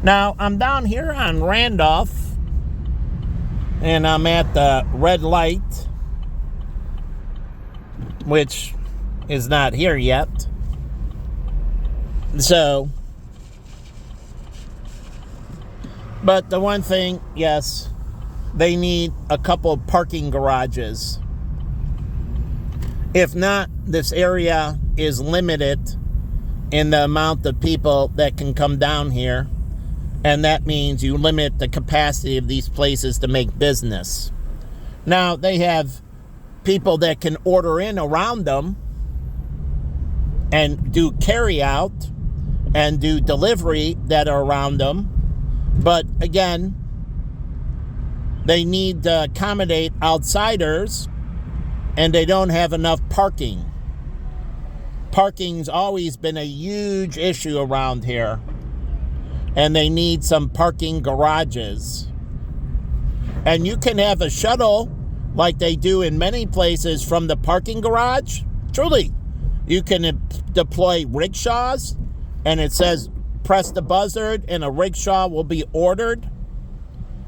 Now, I'm down here on Randolph, and I'm at the red light, which is not here yet. So, but the one thing, yes, they need a couple of parking garages. If not, this area is limited in the amount of people that can come down here. And that means you limit the capacity of these places to make business. Now, they have people that can order in around them and do carry out and do delivery that are around them. But again, they need to accommodate outsiders, and they don't have enough parking. Parking's always been a huge issue around here, and they need some parking garages. And you can have a shuttle like they do in many places from the parking garage. Truly, you can deploy rickshaws, and it says press the buzzard and a rickshaw will be ordered.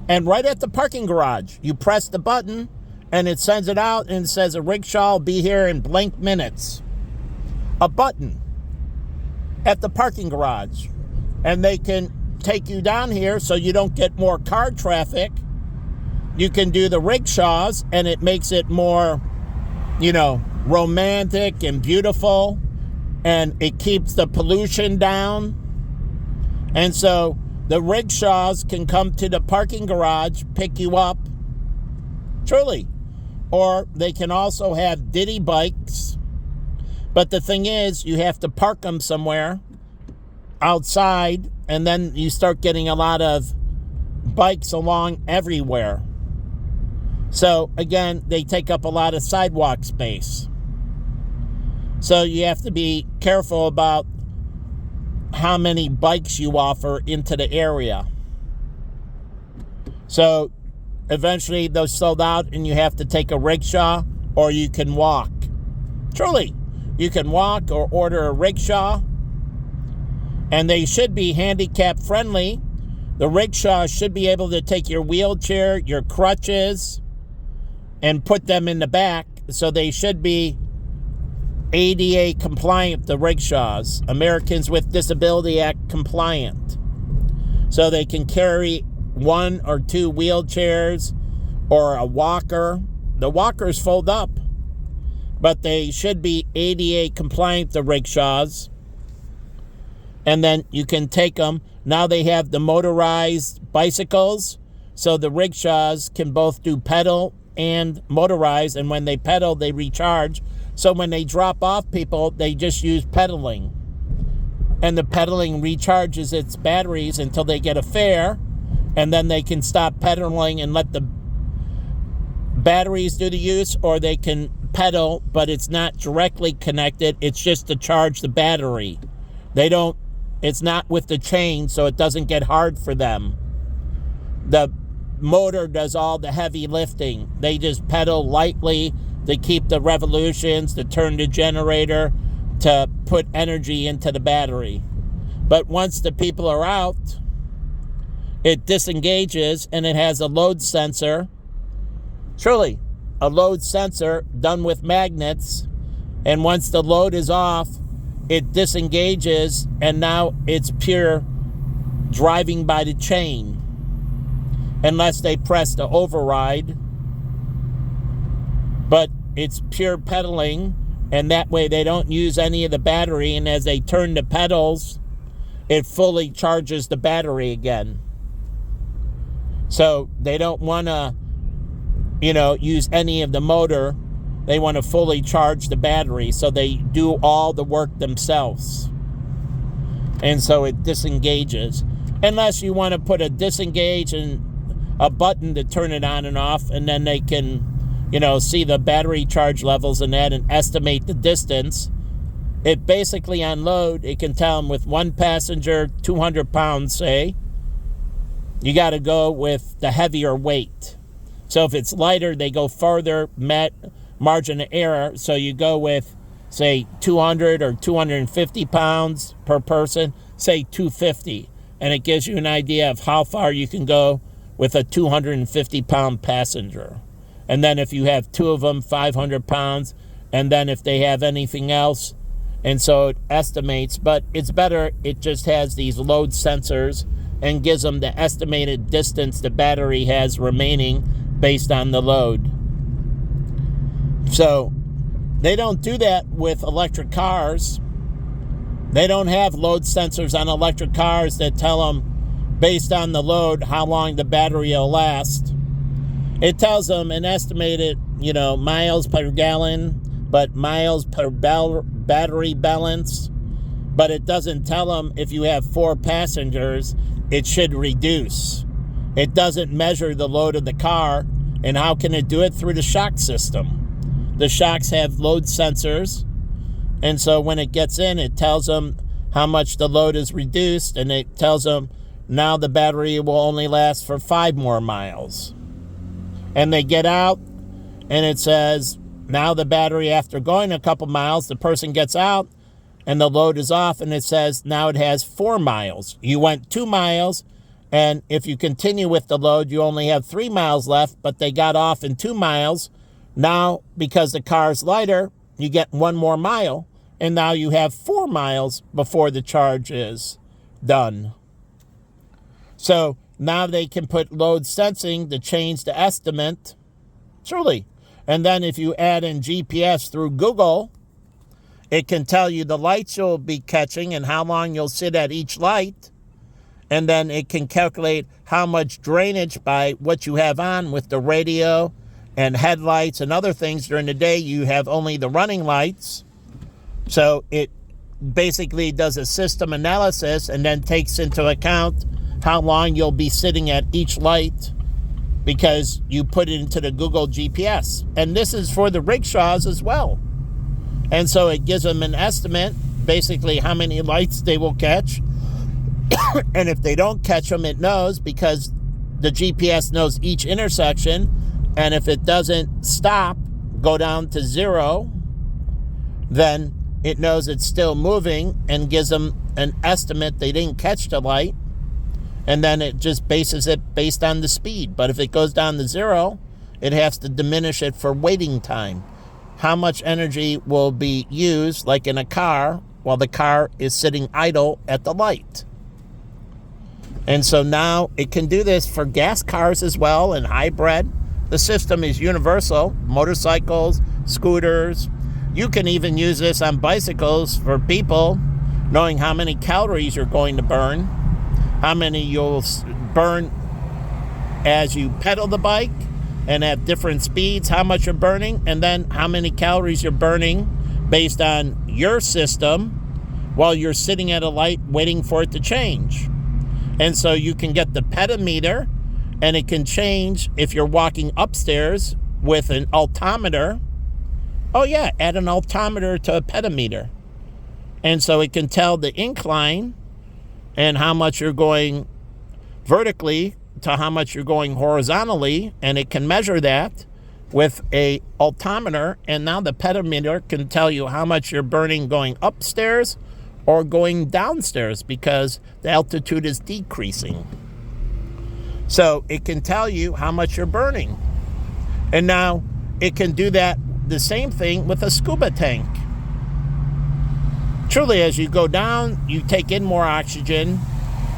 And right at the parking garage, you press the button and it sends it out and it says a rickshaw will be here in blank minutes. A button at the parking garage. And they can take you down here so you don't get more car traffic. You can do the rickshaws, and it makes it more, romantic and beautiful, and it keeps the pollution down. And so the rickshaws can come to the parking garage, pick you up, truly. Or they can also have Diddy bikes. But the thing is, you have to park them somewhere outside, and then you start getting a lot of bikes along everywhere. So again, they take up a lot of sidewalk space. So you have to be careful about how many bikes you offer into the area. So eventually those sold out, and you have to take a rickshaw, or you can walk. Truly, you can walk or order a rickshaw. And they should be handicap friendly. The rickshaw should be able to take your wheelchair, your crutches, and put them in the back. So they should be ADA compliant, the rickshaws. Americans with Disability Act compliant. So they can carry 1 or 2 wheelchairs or a walker. The walkers fold up. But they should be ADA compliant, the rickshaws. And then you can take them. Now they have the motorized bicycles. So the rickshaws can both do pedal and motorized. And when they pedal, they recharge. So when they drop off people, they just use pedaling. And the pedaling recharges its batteries until they get a fare. And then they can stop pedaling and let the batteries do the use. Or they can pedal, but it's not directly connected. It's just to charge the battery. It's not with the chain, so it doesn't get hard for them. The motor does all the heavy lifting. They just pedal lightly to keep the revolutions, to turn the generator, to put energy into the battery. But once the people are out, it disengages, and it has a load sensor. Truly, a load sensor done with magnets. And once the load is off, it disengages, and now it's pure driving by the chain, unless they press the override. But it's pure pedaling, and that way they don't use any of the battery, and as they turn the pedals, it fully charges the battery again. So they don't want to, use any of the motor. They want to fully charge the battery, so they do all the work themselves. And so it disengages. Unless you want to put a disengage and a button to turn it on and off, and then they can, see the battery charge levels and that and estimate the distance. It basically on load, it can tell them with 1 passenger, 200 pounds, say, you got to go with the heavier weight. So if it's lighter, they go farther, margin of error, so you go with, say, 200 or 250 pounds per person, say 250. and it gives you an idea of how far you can go with a 250-pound passenger. And then if you have two of them, 500 pounds, and then if they have anything else, and so it estimates, but it's better, it just has these load sensors and gives them the estimated distance the battery has remaining based on the load. So they don't do that with electric cars. They don't have load sensors on electric cars that tell them based on the load how long the battery will last. It tells them an estimated, miles per gallon, but miles per battery balance. But it doesn't tell them if you have 4 passengers, it should reduce. It doesn't measure the load of the car. And how can it do it? Through the shock system. The shocks have load sensors. And so when it gets in, it tells them how much the load is reduced. And it tells them now the battery will only last for 5 more miles. And they get out and it says, now the battery, after going a couple miles, the person gets out and the load is off, and it says now it has 4 miles. You went 2 miles, and if you continue with the load, you only have 3 miles left, but they got off in 2 miles. Now, because the car's lighter, you get 1 more mile, and now you have 4 miles before the charge is done. So now they can put load sensing to change the estimate. Truly. And then if you add in GPS through Google, it can tell you the lights you'll be catching and how long you'll sit at each light. And then it can calculate how much drainage by what you have on with the radio and headlights and other things during the day. You have only the running lights. So it basically does a system analysis and then takes into account how long you'll be sitting at each light, because you put it into the Google GPS. And this is for the rickshaws as well. And so it gives them an estimate, basically how many lights they will catch. And if they don't catch them, it knows, because the GPS knows each intersection. And if it doesn't stop, go down to 0, then it knows it's still moving and gives them an estimate they didn't catch the light. And then it just bases it based on the speed. But if it goes down to 0, it has to diminish it for waiting time. How much energy will be used, like in a car, while the car is sitting idle at the light. And so now it can do this for gas cars as well and hybrid. The system is universal. Motorcycles, scooters. You can even use this on bicycles for people, knowing how many calories you're going to burn, how many you'll burn as you pedal the bike and at different speeds, how much you're burning, and then how many calories you're burning based on your system while you're sitting at a light waiting for it to change. And so you can get the pedometer, and it can change if you're walking upstairs with an altimeter. Oh yeah, add an altimeter to a pedometer. And so it can tell the incline and how much you're going vertically to how much you're going horizontally, and it can measure that with a altimeter. And now the pedometer can tell you how much you're burning going upstairs or going downstairs, because the altitude is decreasing. So it can tell you how much you're burning. And now it can do that, the same thing with a scuba tank. Truly, as you go down, you take in more oxygen.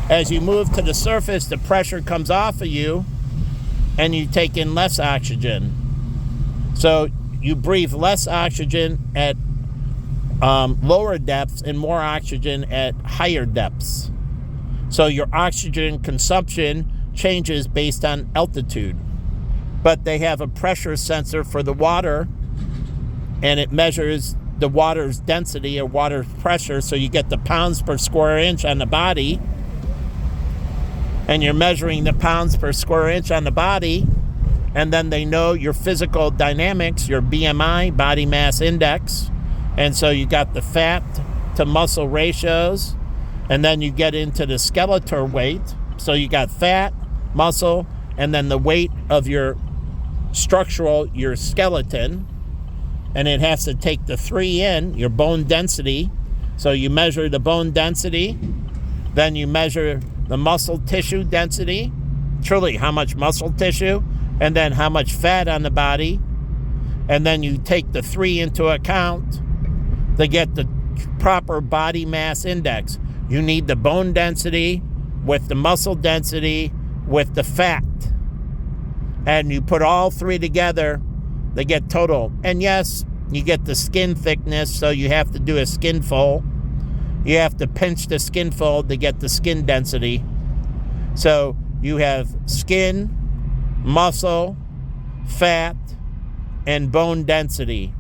As you move to the surface, the pressure comes off of you and you take in less oxygen. So you breathe less oxygen at lower depths and more oxygen at higher depths. So your oxygen consumption changes based on altitude. But they have a pressure sensor for the water, and it measures the water's density or water pressure, so you get the pounds per square inch on the body, and you're measuring the pounds per square inch on the body, and then they know your physical dynamics, your BMI, body mass index, and so you got the fat to muscle ratios, and then you get into the skeletal weight, so you got fat, muscle, and then the weight of your your skeleton, and it has to take the 3 in, your bone density. So you measure the bone density, then you measure the muscle tissue density, truly how much muscle tissue, and then how much fat on the body, and then you take the 3 into account to get the proper body mass index. You need the bone density with the muscle density with the fat. And you put all 3 together, they get total. And yes, you get the skin thickness, so you have to do a skin fold. You have to pinch the skin fold to get the skin density. So you have skin, muscle, fat, and bone density.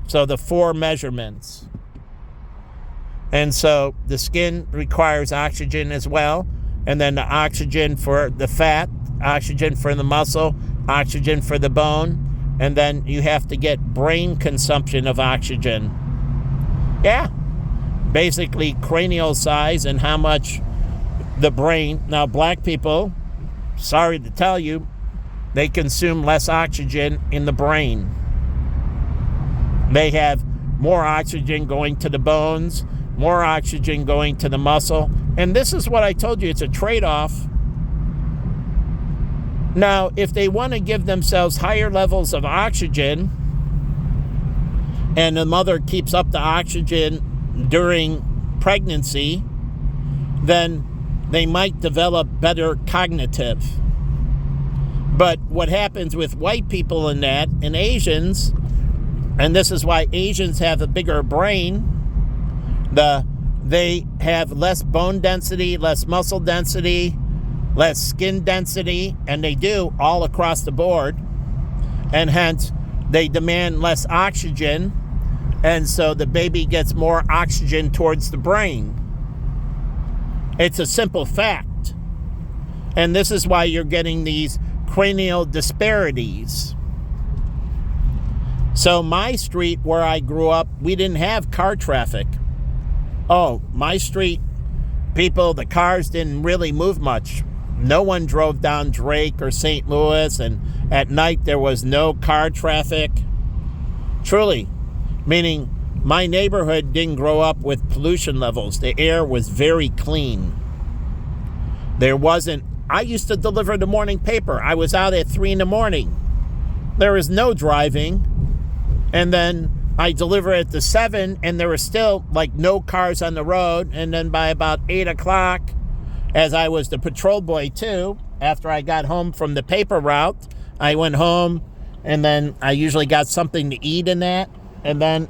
So the 4 measurements. And so the skin requires oxygen as well. And then the oxygen for the fat, oxygen for the muscle, oxygen for the bone. And then you have to get brain consumption of oxygen. Yeah. Basically cranial size and how much the brain. Now, black people, sorry to tell you, they consume less oxygen in the brain. They have more oxygen going to the bones, more oxygen going to the muscle. And this is what I told you, it's a trade-off. Now, if they want to give themselves higher levels of oxygen, and the mother keeps up the oxygen during pregnancy, then they might develop better cognitive. But what happens with white people in that, and Asians, and this is why Asians have a bigger brain, they have less bone density, less muscle density, less skin density, and they do all across the board, and hence they demand less oxygen, and so the baby gets more oxygen towards the brain. It's a simple fact. And this is why you're getting these cranial disparities. So my street where I grew up, we didn't have car traffic. Oh, my street, people, the cars didn't really move much. No one drove down Drake or St. Louis, and at night there was no car traffic. Truly, meaning my neighborhood didn't grow up with pollution levels. The air was very clean. There wasn't, I used to deliver the morning paper. I was out at 3 a.m. There was no driving. And then I deliver at the 7, and there were still like no cars on the road. And then by about 8 o'clock, as I was the patrol boy too, after I got home from the paper route, I went home, and then I usually got something to eat in that. And then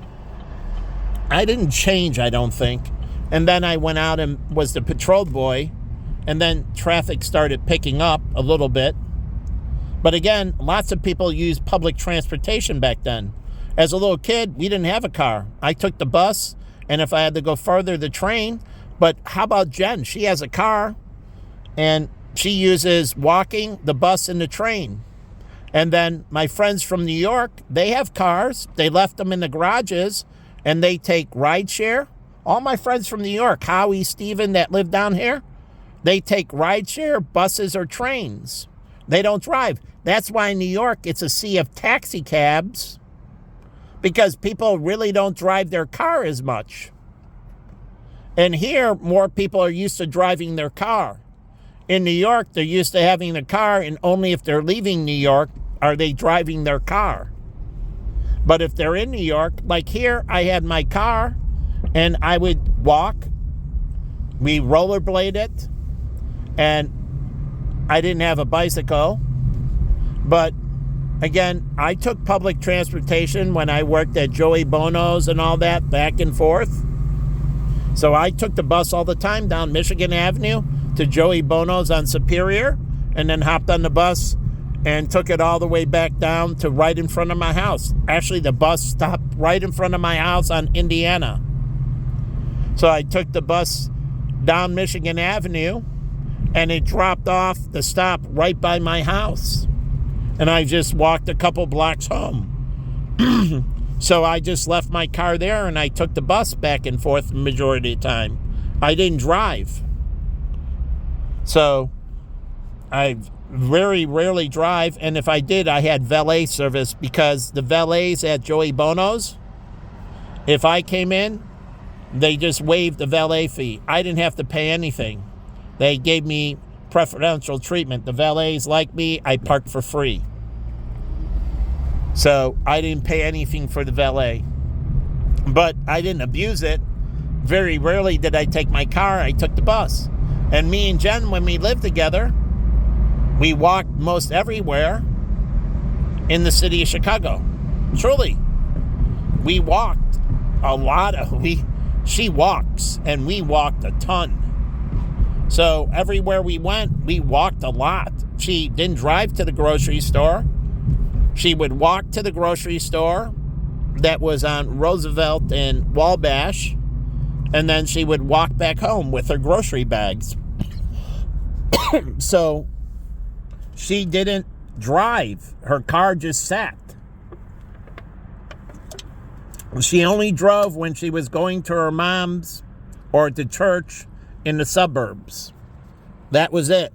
I didn't change, I don't think. And then I went out and was the patrol boy. And then traffic started picking up a little bit. But again, lots of people used public transportation back then. As a little kid, we didn't have a car. I took the bus, and if I had to go further, the train. But how about Jen? She has a car, and she uses walking, the bus, and the train. And then my friends from New York, they have cars. They left them in the garages, and they take rideshare. All my friends from New York, Howie, Steven, that live down here, they take rideshare, buses, or trains. They don't drive. That's why in New York, it's a sea of taxi cabs, because people really don't drive their car as much. And here, more people are used to driving their car. In New York, they're used to having the car, and only if they're leaving New York are they driving their car. But if they're in New York, like here, I had my car, and I would walk. We rollerbladed, and I didn't have a bicycle. But again, I took public transportation when I worked at Joey Bono's and all that, back and forth. So I took the bus all the time down Michigan Avenue to Joey Bono's on Superior, and then hopped on the bus and took it all the way back down to right in front of my house. Actually, the bus stopped right in front of my house on Indiana. So I took the bus down Michigan Avenue, and it dropped off the stop right by my house. And I just walked a couple blocks home. So I just left my car there, and I took the bus back and forth the majority of the time. I didn't drive. So I very rarely drive, and if I did, I had valet service, because the valets at Joey Bono's, if I came in, they just waived the valet fee. I didn't have to pay anything. They gave me preferential treatment. The valets like me. I parked for free. So I didn't pay anything for the valet. But I didn't abuse it. Very rarely did I take my car. I took the bus. And me and Jen, when we lived together, we walked most everywhere in the city of Chicago. Truly. We walked a lot of... She walks, and we walked a ton. So everywhere we went, we walked a lot. She didn't drive to the grocery store. She would walk to the grocery store that was on Roosevelt and Wabash, and then she would walk back home with her grocery bags. So she didn't drive. Her car just sat. She only drove when she was going to her mom's or to church in the suburbs. That was it.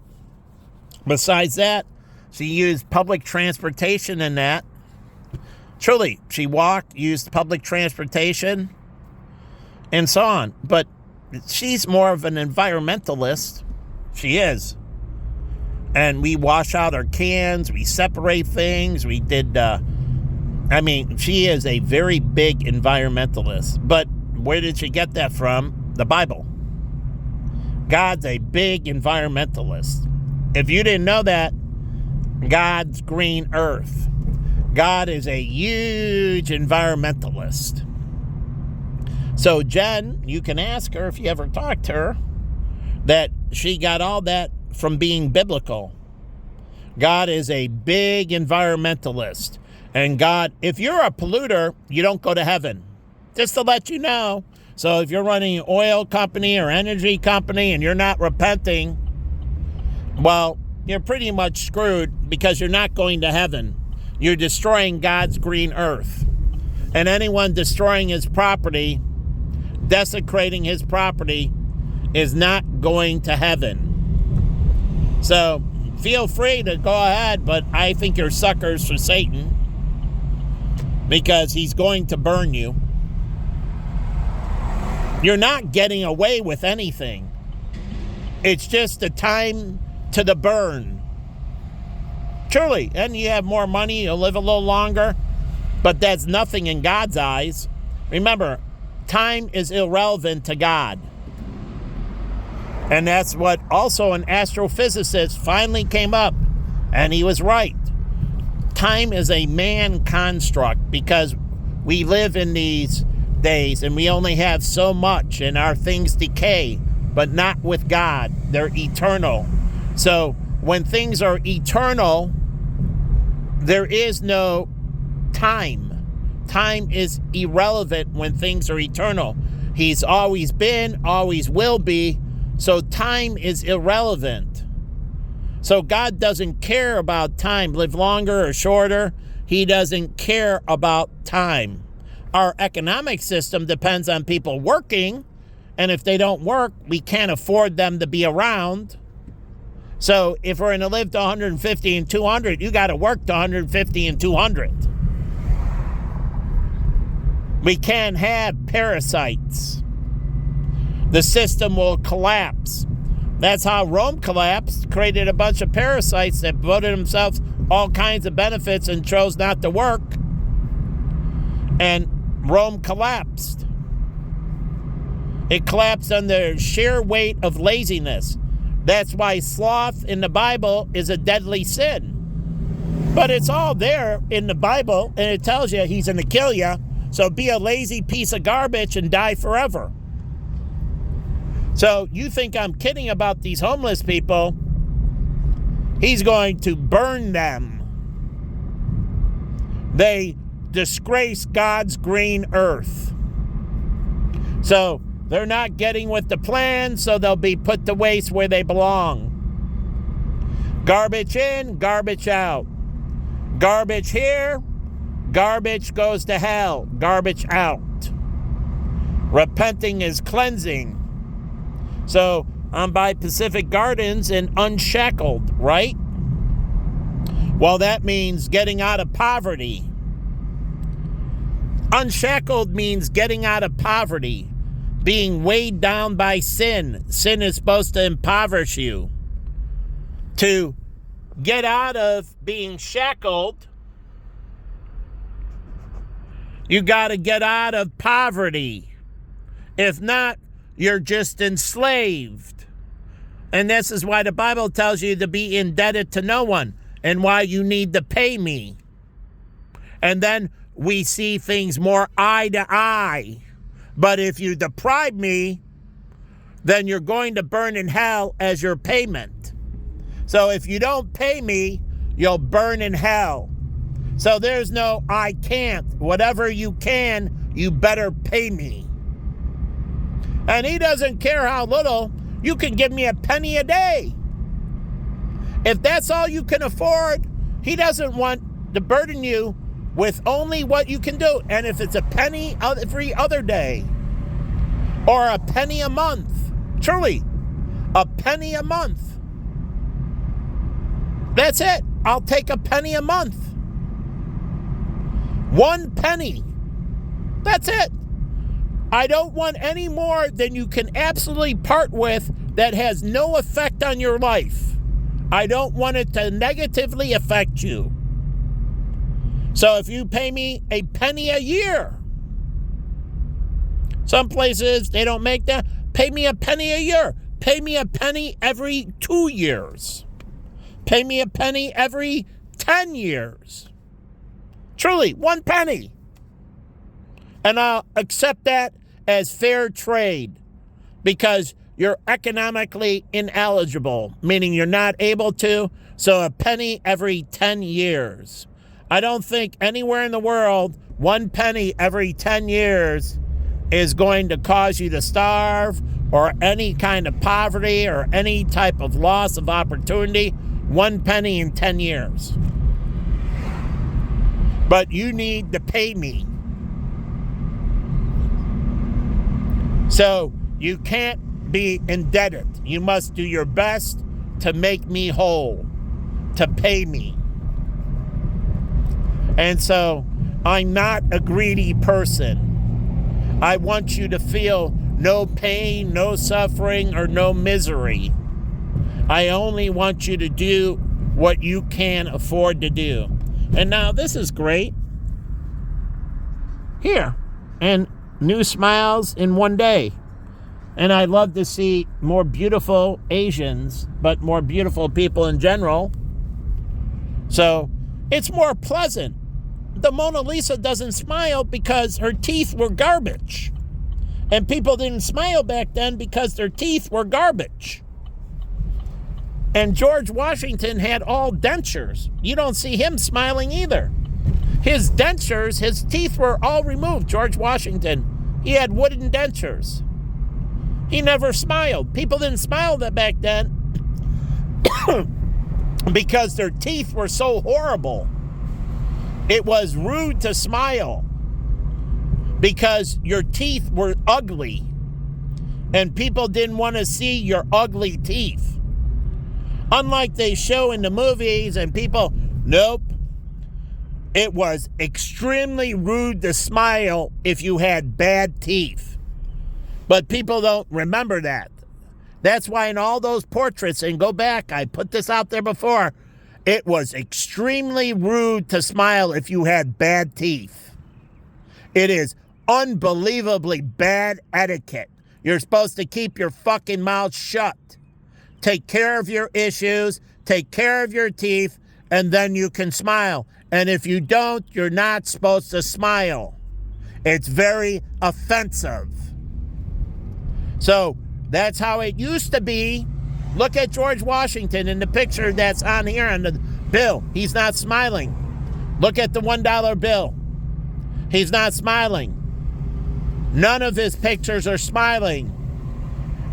Besides that, she used public transportation in that. Truly, she walked, used public transportation, and so on. But she's more of an environmentalist. She is. And we wash out our cans, we separate things, we did... she is a very big environmentalist. But where did she get that from? The Bible. God's a big environmentalist. If you didn't know that, God's green earth. God is a huge environmentalist. So Jen, you can ask her if you ever talked to her, that she got all that from being biblical. God is a big environmentalist. And God, if you're a polluter, you don't go to heaven. Just to let you know. So if you're running an oil company or energy company and you're not repenting, well, you're pretty much screwed because you're not going to heaven. You're destroying God's green earth. And anyone destroying his property, desecrating his property, is not going to heaven. So feel free to go ahead, but I think you're suckers for Satan, because he's going to burn you. You're not getting away with anything. It's just the time to the burn. Truly. And you have more money, you'll live a little longer, but that's nothing in God's eyes. Remember, time is irrelevant to God. And that's what also an astrophysicist finally came up, and he was right. Time is a man construct because we live in these days and we only have so much and our things decay, but not with God. They're eternal. So when things are eternal, there is no time. Time is irrelevant when things are eternal. He's always been, always will be, so time is irrelevant. So God doesn't care about time, live longer or shorter. He doesn't care about time. Our economic system depends on people working, and if they don't work, we can't afford them to be around. So if we're going to live to 150 and 200, you got to work to 150 and 200. We can't have parasites. The system will collapse. That's how Rome collapsed, created a bunch of parasites that voted themselves all kinds of benefits and chose not to work. And Rome collapsed. It collapsed under sheer weight of laziness. That's why sloth in the Bible is a deadly sin. But it's all there in the Bible, and it tells you he's going to kill you. So be a lazy piece of garbage and die forever. So you think I'm kidding about these homeless people? He's going to burn them. They disgrace God's green earth. So they're not getting with the plan, so they'll be put to waste where they belong. Garbage in, garbage out. Garbage here, garbage goes to hell. Garbage out. Repenting is cleansing. So I'm by Pacific Gardens and unshackled, right? Well, that means getting out of poverty. Unshackled means getting out of poverty. being weighed down by sin. Sin is supposed to impoverish you. To get out of being shackled, you got to get out of poverty. If not, you're just enslaved. And this is why the Bible tells you to be indebted to no one and why you need to pay me. And then we see things more eye to eye. But if you deprive me, then you're going to burn in hell as your payment. So if you don't pay me, you'll burn in hell. So there's no I can't. Whatever you can, you better pay me. And he doesn't care how little. You can give me a penny a day. If that's all you can afford, he doesn't want to burden you with only what you can do. And if it's a penny every other day or a penny a month, truly, a penny a month, that's it. I'll take a penny a month. 1 penny. That's it. I don't want any more than you can absolutely part with that has no effect on your life. I don't want it to negatively affect you. So if you pay me a penny a year, some places they don't make that. Pay me a penny a year. Pay me a penny every 2 years. Pay me a penny every 10 years. Truly, 1 penny. And I'll accept that as fair trade because you're economically ineligible, meaning you're not able to. So a penny every 10 years. I don't think anywhere in the world 1 penny every 10 years is going to cause you to starve or any kind of poverty or any type of loss of opportunity. 1 penny in 10 years. But you need to pay me. So you can't be indebted. You must do your best to make me whole, to pay me. And so I'm not a greedy person. I want you to feel no pain, no suffering, or no misery. I only want you to do what you can afford to do. And now this is great. Here. And new smiles in 1 day. And I love to see more beautiful Asians, but more beautiful people in general. So it's more pleasant. The Mona Lisa doesn't smile because her teeth were garbage. And people didn't smile back then because their teeth were garbage. And George Washington had all dentures. You don't see him smiling either. His dentures, his teeth were all removed. George Washington, he had wooden dentures. He never smiled. People didn't smile back then because their teeth were so horrible. It was rude to smile because your teeth were ugly. And people didn't want to see your ugly teeth. Unlike they show in the movies and people, nope. It was extremely rude to smile if you had bad teeth. But people don't remember that. That's why in all those portraits, and go back, I put this out there before, it was extremely rude to smile if you had bad teeth. It is unbelievably bad etiquette. You're supposed to keep your fucking mouth shut. Take care of your issues, take care of your teeth, and then you can smile. And if you don't, you're not supposed to smile. It's very offensive. So that's how it used to be. Look at George Washington in the picture that's on here on the bill. He's not smiling. Look at the $1 bill. He's not smiling. None of his pictures are smiling.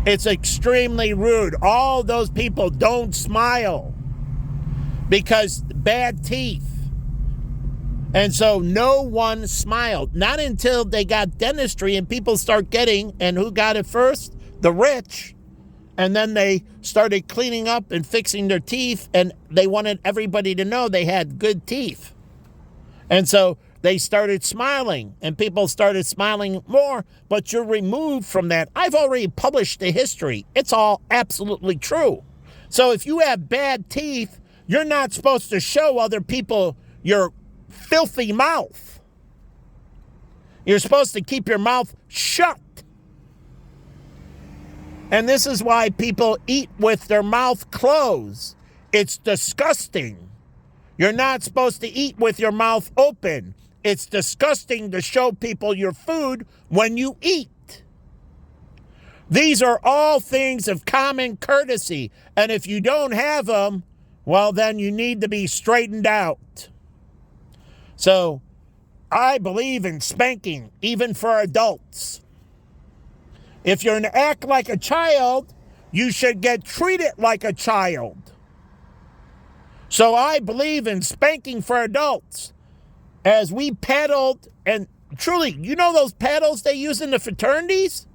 It's extremely rude. All those people don't smile because bad teeth. And so no one smiled. Not until they got dentistry and people start getting, and who got it first? The rich. And then they started cleaning up and fixing their teeth, and they wanted everybody to know they had good teeth. And so they started smiling, and people started smiling more, but you're removed from that. I've already published the history. It's all absolutely true. So if you have bad teeth, you're not supposed to show other people your filthy mouth. You're supposed to keep your mouth shut. And this is why people eat with their mouth closed. It's disgusting. You're not supposed to eat with your mouth open. It's disgusting to show people your food when you eat. These are all things of common courtesy. And if you don't have them, well, then you need to be straightened out. So I believe in spanking, even for adults. If you're going to act like a child, you should get treated like a child. So I believe in spanking for adults. As we paddled, and truly, you know those paddles they use in the fraternities?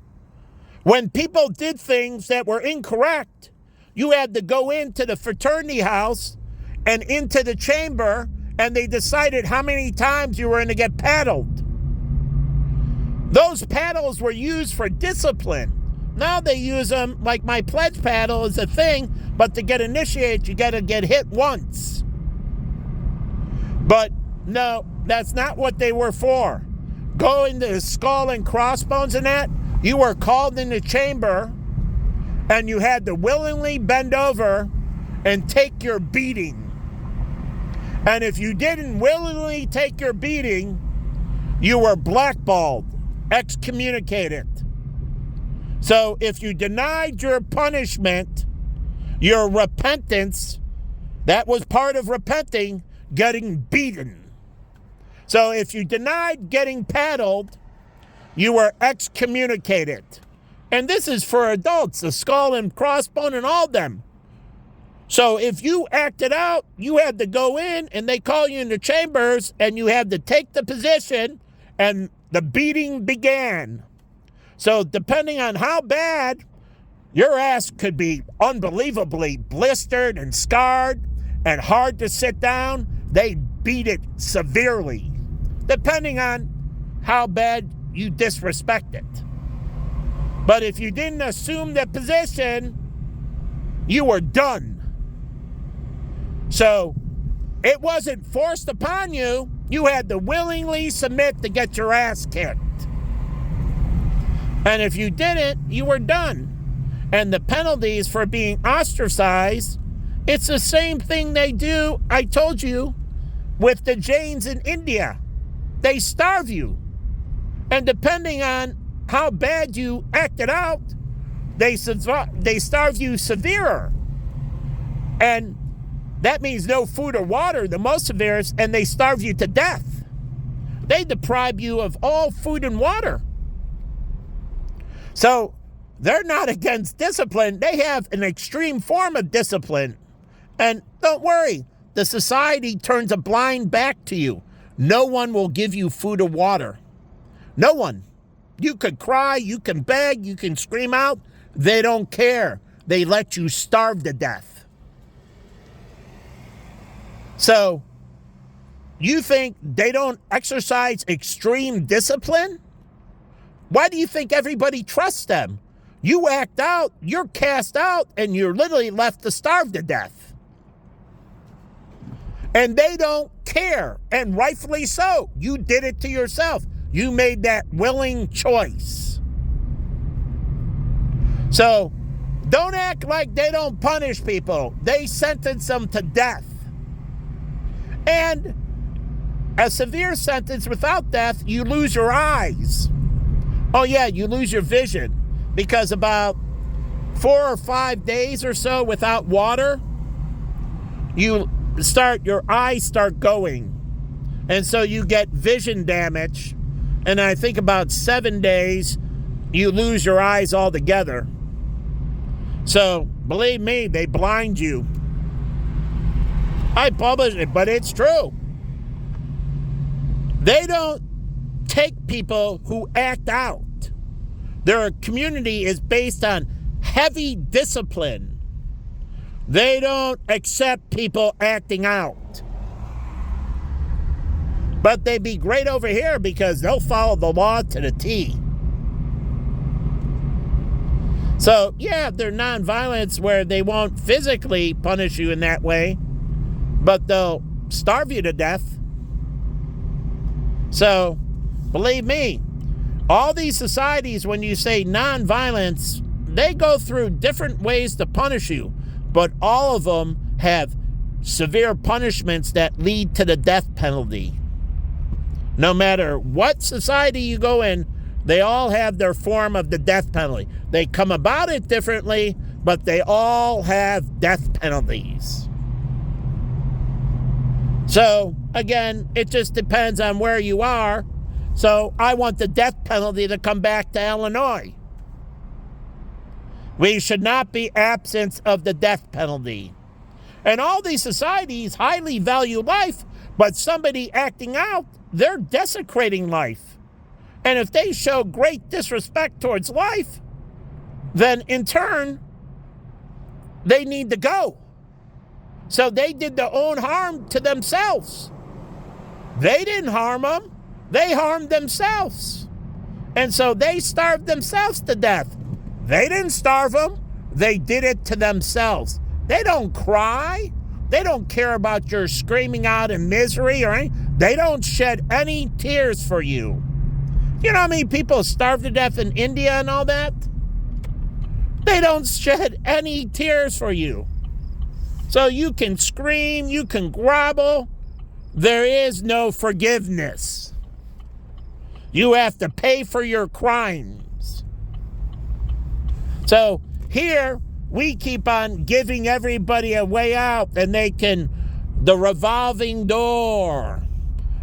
When people did things that were incorrect, you had to go into the fraternity house and into the chamber, and they decided how many times you were going to get paddled. Those paddles were used for discipline. Now they use them, like my pledge paddle is a thing, but to get initiated, you got to get hit once. But no, that's not what they were for. Going to skull and crossbones and that, you were called in the chamber, and you had to willingly bend over and take your beating. And if you didn't willingly take your beating, you were blackballed, excommunicated. So if you denied your punishment, your repentance, that was part of repenting, getting beaten. So if you denied getting paddled, you were excommunicated. And this is for adults, the skull and crossbone and all them. So if you acted out, you had to go in and they call you in the chambers and you had to take the position and the beating began. So depending on how bad, your ass could be unbelievably blistered and scarred and hard to sit down. They beat it severely, depending on how bad you disrespect it. But if you didn't assume the position, you were done. So it wasn't forced upon you. You had to willingly submit to get your ass kicked. And if you didn't, you were done. And the penalties for being ostracized, it's the same thing they do, I told you, with the Jains in India. They starve you. And depending on how bad you acted out, they starve you severer. And that means no food or water, the most severest, and they starve you to death. They deprive you of all food and water. So they're not against discipline. They have an extreme form of discipline. And don't worry, the society turns a blind back to you. No one will give you food or water. No one. You could cry, you can beg, you can scream out. They don't care. They let you starve to death. So, you think they don't exercise extreme discipline? Why do you think everybody trusts them? You act out, you're cast out, and you're literally left to starve to death. And they don't care, and rightfully so. You did it to yourself. You made that willing choice. So, don't act like they don't punish people. They sentence them to death. And a severe sentence without death, you lose your eyes. Oh yeah, you lose your vision. Because about 4 or 5 days or so without water, your eyes start going. And so you get vision damage. And I think about 7 days, you lose your eyes altogether. So, believe me, they blind you. I publish it, but it's true. They don't take people who act out. Their community is based on heavy discipline. They don't accept people acting out. But they'd be great over here because they'll follow the law to the T. So, yeah, they're nonviolence where they won't physically punish you in that way, but they'll starve you to death. So, believe me, all these societies, when you say nonviolence, they go through different ways to punish you, but all of them have severe punishments that lead to the death penalty. No matter what society you go in, they all have their form of the death penalty. They come about it differently, but they all have death penalties. So, again, it just depends on where you are. So, I want the death penalty to come back to Illinois. We should not be absent of the death penalty. And all these societies highly value life, but somebody acting out, they're desecrating life. And if they show great disrespect towards life, then in turn, they need to go. So they did their own harm to themselves. They didn't harm them. They harmed themselves. And so they starved themselves to death. They didn't starve them. They did it to themselves. They don't cry. They don't care about your screaming out in misery or anything. They don't shed any tears for you. You know how many people starve to death in India and all that? They don't shed any tears for you. So you can scream, you can grovel. There is no forgiveness. You have to pay for your crimes. So here, we keep on giving everybody a way out, and the revolving door,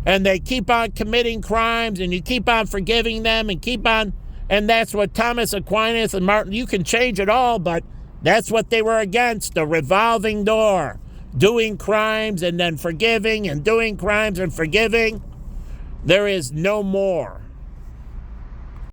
and they keep on committing crimes, and you keep on forgiving them, and that's what Thomas Aquinas and Martin, you can change it all, but that's what they were against, the revolving door, doing crimes and then forgiving, and doing crimes and forgiving. There is no more.